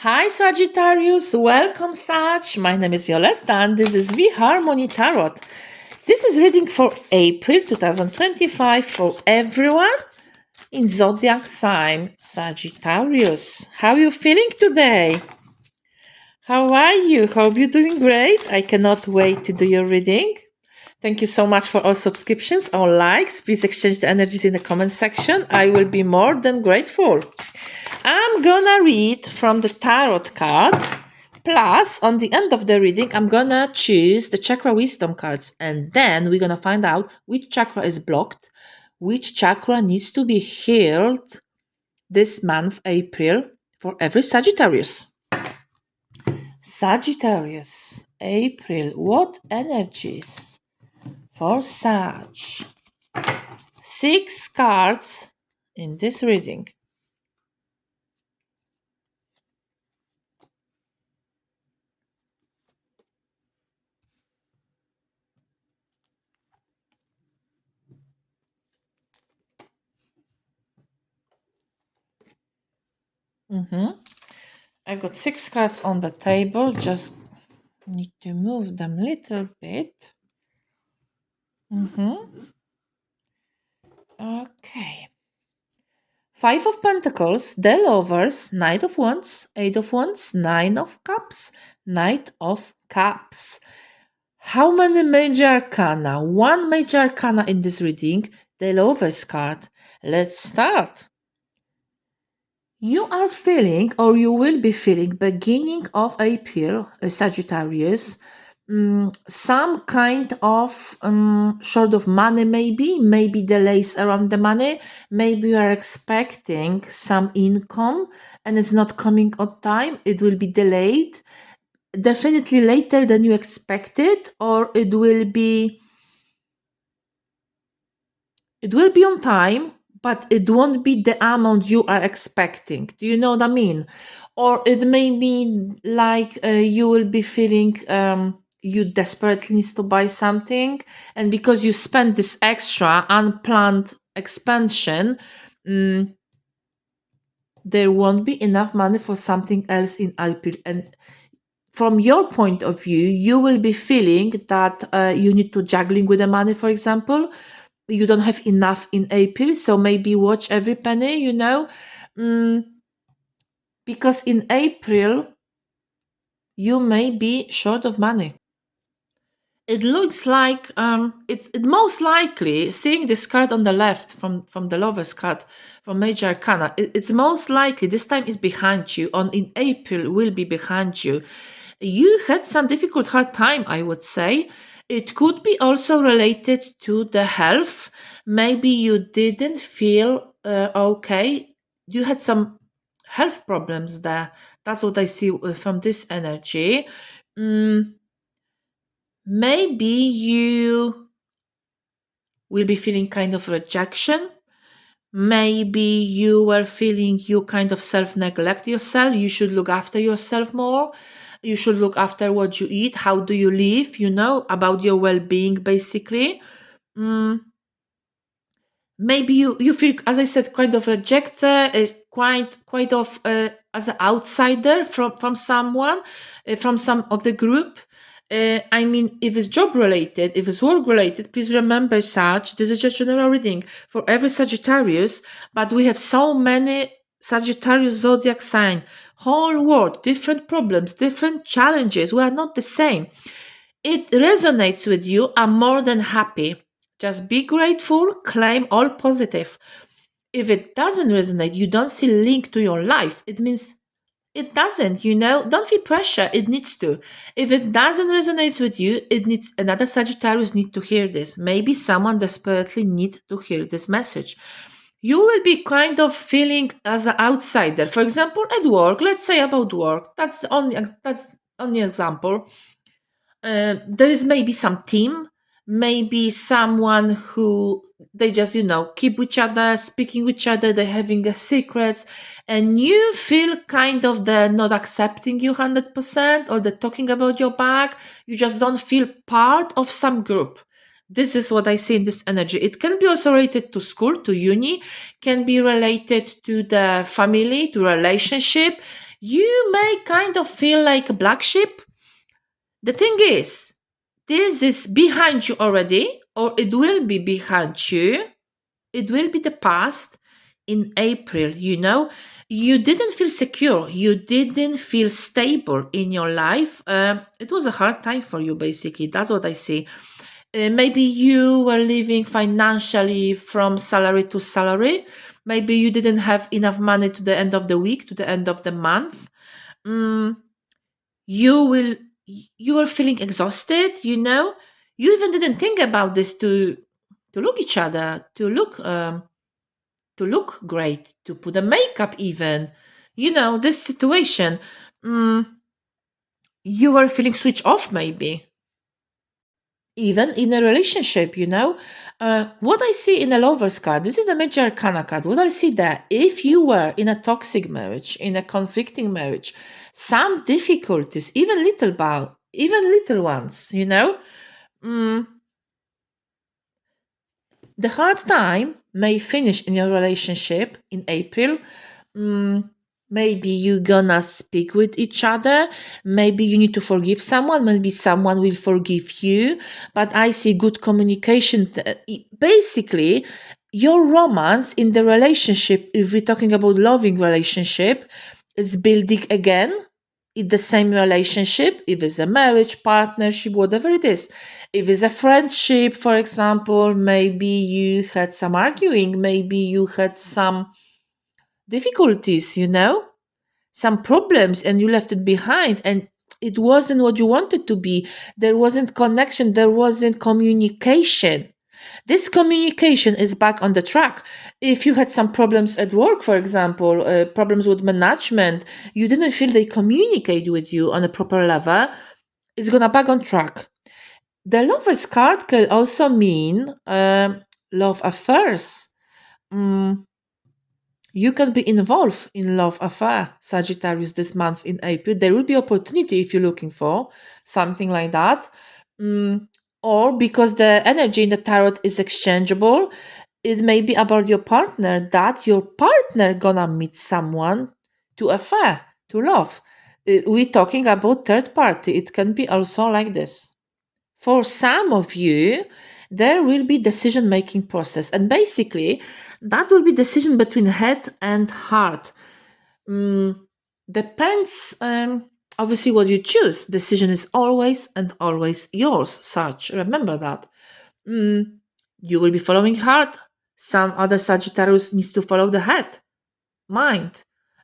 Hi Sagittarius, welcome Sag. My name is Violetta and this is V Harmony Tarot. This is reading for April 2025 for everyone in zodiac sign Sagittarius. How are you feeling today? How are you? Hope you're doing great. I cannot wait to do your reading. Thank you so much for all subscriptions, all likes. Please exchange the energies in the comment section. I will be more than grateful. I'm gonna read from the tarot card. Plus, on the end of the reading, I'm gonna choose the chakra wisdom cards, and then we're gonna find out which chakra is blocked, which chakra needs to be healed this month, April, for every Sagittarius. Sagittarius, April, what energies for Sag? 6 cards in this reading. I've got 6 cards on the table, just need to move them a little bit. Okay. 5 of Pentacles, the Lovers, Knight of Wands, 8 of Wands, 9 of Cups, Knight of Cups. How many major arcana? 1 major arcana in this reading, the Lovers card. Let's start. You are feeling, or you will be feeling, beginning of April, Sagittarius, some kind of short of money, maybe delays around the money. Maybe you are expecting some income and it's not coming on time. It will be delayed, definitely later than you expected, or it will be on time, but it won't be the amount you are expecting. Do you know what I mean? Or it may be like you will be feeling you desperately need to buy something, and because you spend this extra unplanned expansion, there won't be enough money for something else in April. And from your point of view, you will be feeling that you need to juggling with the money, for example. You don't have enough in April, so maybe watch every penny, because in April you may be short of money. It looks like it most likely, seeing this card on the left from the Lovers card from Major Arcana, it's most likely this time is behind you. In April will be behind you. You had some difficult hard time, I would say. It could be also related to the health. Maybe you didn't feel okay. You had some health problems there. That's what I see from this energy. Maybe you will be feeling kind of rejection. Maybe you were feeling you kind of self-neglect yourself. You should look after yourself more. You should look after what you eat. How do you live? About your well-being, basically. Maybe you feel, as I said, kind of rejected, quite of as an outsider from someone, from some of the group. I mean, if it's job related, if it's work related, please remember, Sag, this is just general reading for every Sagittarius, but we have so many Sagittarius zodiac sign, whole world, different problems, different challenges. We are not the same. It resonates with you. I'm more than happy. Just be grateful, claim all positive. If it doesn't resonate, you don't see link to your life, it means it doesn't, don't feel pressure. It needs to. If it doesn't resonate with you, it needs another Sagittarius need to hear this. Maybe someone desperately need to hear this message. You will be kind of feeling as an outsider. For example, at work, let's say about work. That's the only example. There is maybe some team, maybe someone who they just keep each other, speaking with each other, they're having secrets, and you feel kind of they're not accepting you 100%, or they're talking about your back. You just don't feel part of some group. This is what I see in this energy. It can be also related to school, to uni, can be related to the family, to relationship. You may kind of feel like a black sheep. The thing is, this is behind you already, or it will be behind you. It will be the past in April, You didn't feel secure. You didn't feel stable in your life. It was a hard time for you, basically. That's what I see. Maybe you were living financially from salary to salary. Maybe you didn't have enough money to the end of the week, to the end of the month. Mm, you will you were feeling exhausted, You even didn't think about this to look each other, to look great, to put a makeup even. This situation. Mm, you were feeling switch off maybe. Even in a relationship, what I see in a lover's card, this is a major arcana card. What I see there, if you were in a toxic marriage, in a conflicting marriage, some difficulties, even little ones, mm, the hard time may finish in your relationship in April. Mm, maybe you gonna speak with each other. Maybe you need to forgive someone. Maybe someone will forgive you. But I see good communication. Basically, your romance in the relationship, if we're talking about loving relationship, is building again in the same relationship, if it's a marriage, partnership, whatever it is. If it's a friendship, for example, maybe you had some arguing, maybe you had some difficulties, some problems, and you left it behind, and it wasn't what you wanted to be. There wasn't connection, there wasn't communication. This communication is back on the track. If you had some problems at work, for example, problems with management, you didn't feel they communicate with you on a proper level, it's gonna back on track. The lover's card can also mean love affairs. Mm, you can be involved in love affair, Sagittarius, this month in April. There will be opportunity if you're looking for something like that. Mm, or because the energy in the tarot is exchangeable, it may be about your partner, that your partner gonna meet someone to affair, to love. We're talking about third party. It can be also like this. For some of you, there will be decision making process, and basically that will be decision between head and heart. Mm, depends, obviously, what you choose. Decision is always and always yours. Such remember that. Mm, you will be following heart. Some other Sagittarius needs to follow the head, mind,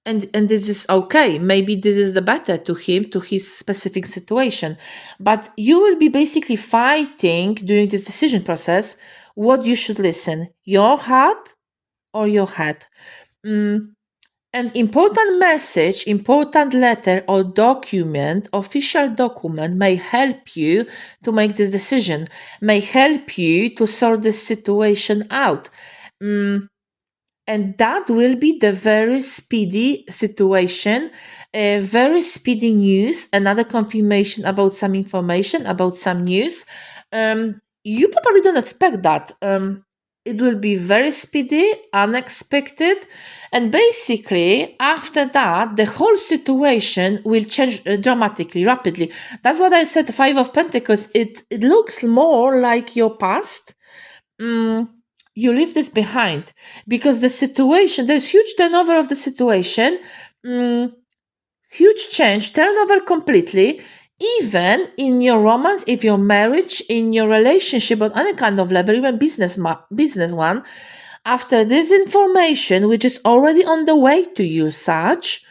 and this is okay. Maybe this is the better to him, to his specific situation. But you will be basically fighting during this decision process what you should listen, your heart or your head. Mm, an important message, important letter or document, official document may help you to make this decision, may help you to sort this situation out. Mm, and that will be the very speedy situation, very speedy news, another confirmation about some information, about some news. You probably don't expect that. It will be very speedy, unexpected, and basically after that the whole situation will change dramatically, rapidly. That's what I said. Five of Pentacles, it looks more like your past. Mm, you leave this behind because the situation, there's huge turnover of the situation, mm, huge change, turnover completely. Even in your romance, if your marriage, in your relationship on any kind of level, even business one, after this information, which is already on the way to you, such,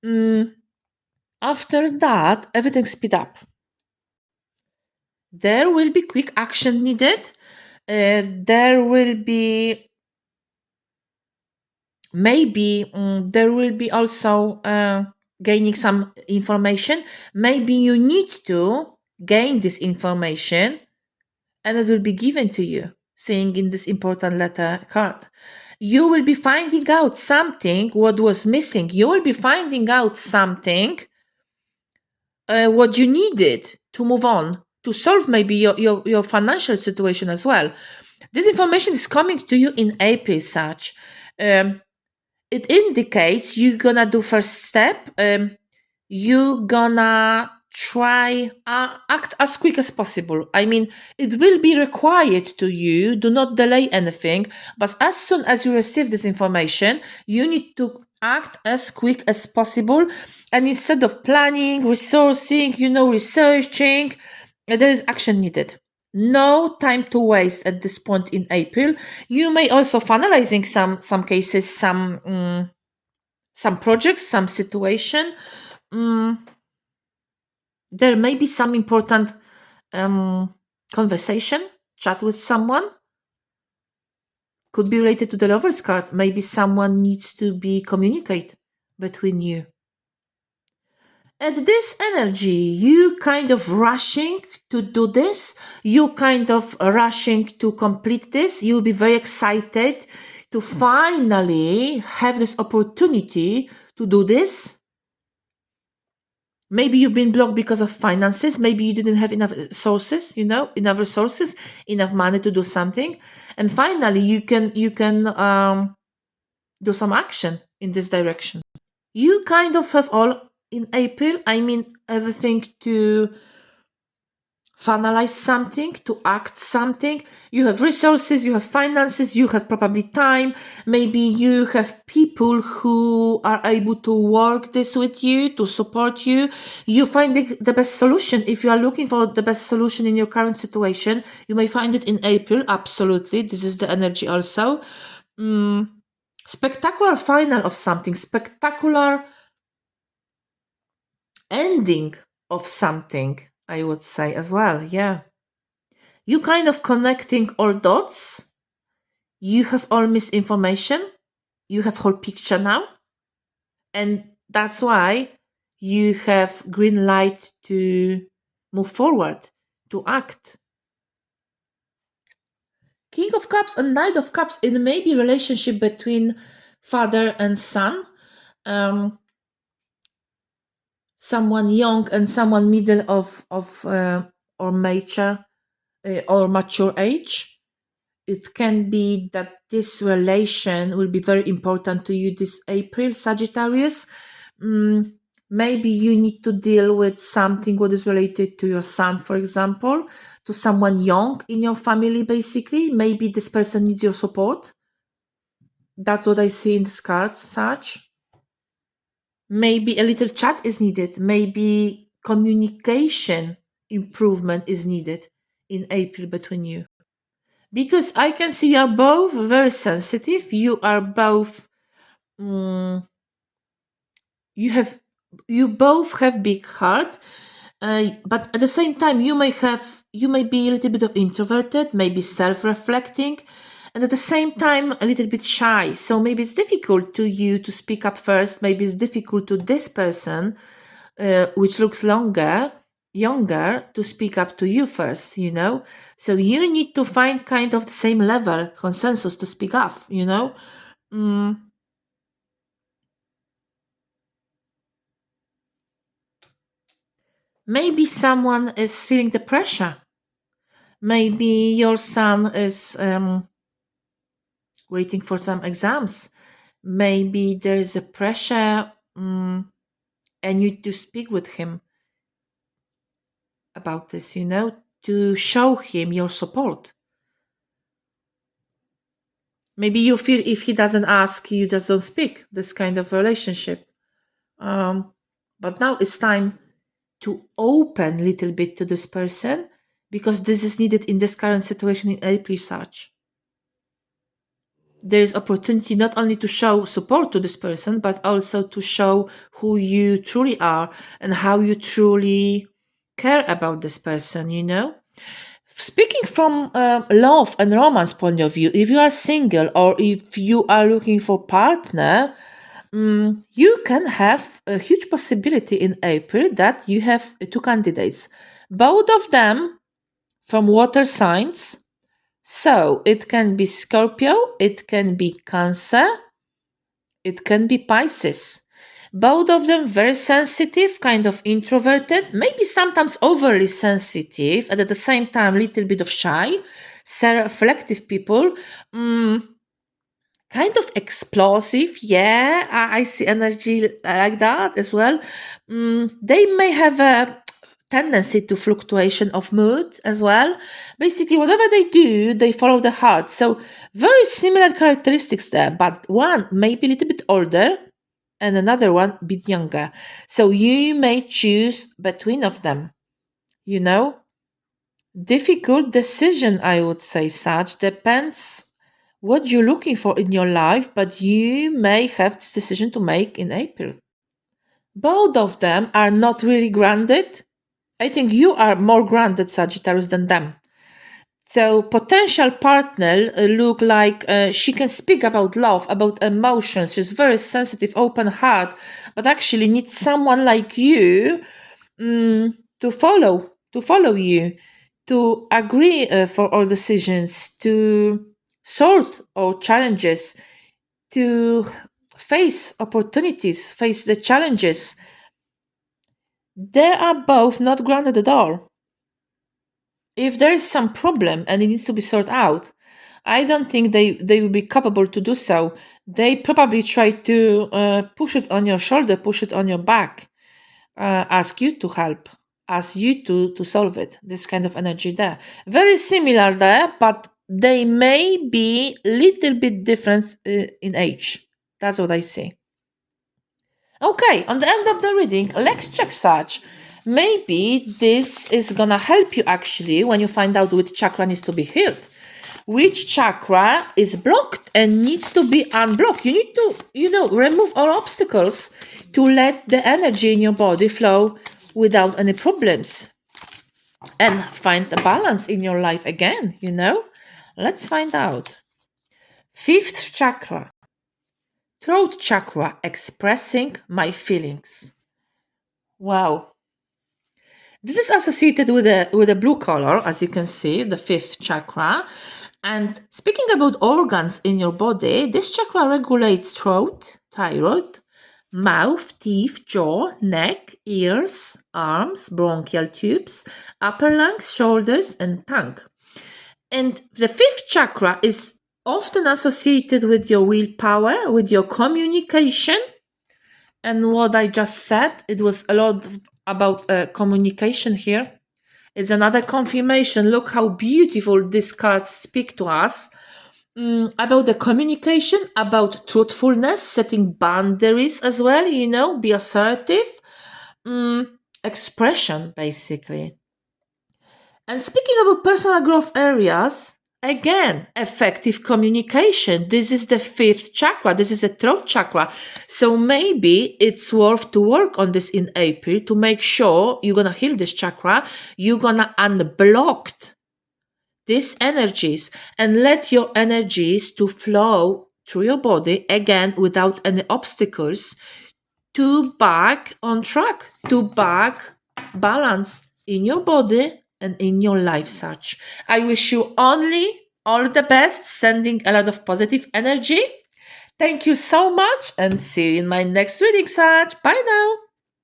mm, after that, everything speed up. There will be quick action needed. There will be maybe there will be also gaining some information. Maybe you need to gain this information and it will be given to you, seeing in this important letter card. You will be finding out something what was missing. You will be finding out something what you needed to move on, to solve maybe your financial situation as well. This information is coming to you in April, such. Um, it indicates you're gonna do first step. You gonna try act as quick as possible. I mean, it will be required to you. Do not delay anything. But as soon as you receive this information, you need to act as quick as possible. And instead of planning, resourcing, researching, there is action needed. No time to waste at this point in April. You may also finalizing some cases, some projects, some situation. Mm, there may be some important conversation, chat with someone. Could be related to the lover's card. Maybe someone needs to be communicate between you. At this energy, you kind of rushing to do this. You kind of rushing to complete this. You'll be very excited to finally have this opportunity to do this. Maybe you've been blocked because of finances. Maybe you didn't have enough sources, enough resources, enough money to do something. And finally, you can do some action in this direction. You kind of have all in April. I mean, everything to finalize something, to act something. You have resources, you have finances, you have probably time. Maybe you have people who are able to work this with you, to support you. You find the best solution. If you are looking for the best solution in your current situation, you may find it in April. Absolutely. This is the energy also. Spectacular final of something, spectacular ending of something, I would say as well. Yeah. You kind of connecting all dots. You have all missed information. You have whole picture now. And that's why you have green light to move forward, to act. King of Cups and Knight of Cups, it may be relationship between father and son. Someone young and someone middle of or mature or mature age. It can be that this relation will be very important to you this April, Sagittarius. Maybe you need to deal with something what is related to your son, for example, to someone young in your family, basically. Maybe this person needs your support. That's what I see in this cards, Sag. Maybe a little chat is needed. Maybe communication improvement is needed in April between you. Because I can see you are both very sensitive. You are both you both have big heart, but at the same time you may be a little bit of introverted, maybe self-reflecting, and at the same time a little bit shy. So maybe it's difficult to you to speak up first. Maybe it's difficult to this person, which looks younger, to speak up to you first, So you need to find kind of the same level consensus to speak up, Maybe someone is feeling the pressure. Maybe your son is waiting for some exams. Maybe there is a pressure and you need to speak with him about this, to show him your support. Maybe you feel if he doesn't ask, you just don't speak, this kind of relationship. But now it's time to open a little bit to this person because this is needed in this current situation in April such. There is opportunity not only to show support to this person, but also to show who you truly are and how you truly care about this person, Speaking from love and romance point of view, if you are single or if you are looking for partner, you can have a huge possibility in April that you have two candidates, both of them from water signs. So it can be Scorpio, it can be Cancer, it can be Pisces. Both of them very sensitive, kind of introverted, maybe sometimes overly sensitive, and at the same time a little bit of shy, self-reflective people. kind of explosive. Yeah, I see energy like that as well. They may have a tendency to fluctuation of mood as well. Basically, whatever they do, they follow the heart. So very similar characteristics there, but one may be a little bit older and another one a bit younger. So you may choose between of them. You know, difficult decision, I would say. Such depends what you're looking for in your life, but you may have this decision to make in April. Both of them are not really grounded. I think you are more grounded, Sagittarius, than them. So potential partner look like she can speak about love, about emotions. She's very sensitive, open heart, but actually needs someone like you to follow you, to agree for all decisions, to sort all challenges, to face opportunities, face the challenges. They are both not grounded at all. If there is some problem and it needs to be sorted out, I don't think they will be capable to do so. They probably try to push it on your shoulder, push it on your back, ask you to help, ask you to solve it. This kind of energy there. Very similar there, but they may be little bit different in age. That's what I see. Okay, on the end of the reading, let's check such. Maybe this is gonna help you actually when you find out which chakra needs to be healed. Which chakra is blocked and needs to be unblocked. You need to, remove all obstacles to let the energy in your body flow without any problems. And find a balance in your life again. Let's find out. Fifth chakra. Throat chakra, expressing my feelings. Wow. This is associated with a blue color, as you can see, the fifth chakra. And speaking about organs in your body, this chakra regulates throat, thyroid, mouth, teeth, jaw, neck, ears, arms, bronchial tubes, upper lungs, shoulders, and tongue. And the fifth chakra is often associated with your willpower, with your communication. And what I just said, it was a lot about communication here. It's another confirmation. Look how beautiful these cards speak to us about the communication, about truthfulness, setting boundaries as well, be assertive. Expression, basically. And speaking about personal growth areas, again, effective communication. This is the fifth chakra. This is the throat chakra. So maybe it's worth to work on this in April to make sure you're going to heal this chakra. You're going to unblock these energies and let your energies to flow through your body again without any obstacles to back on track, to back balance in your body and in your life. Such I wish you only all the best, sending a lot of positive energy. Thank you so much and see you in my next reading. Such bye now.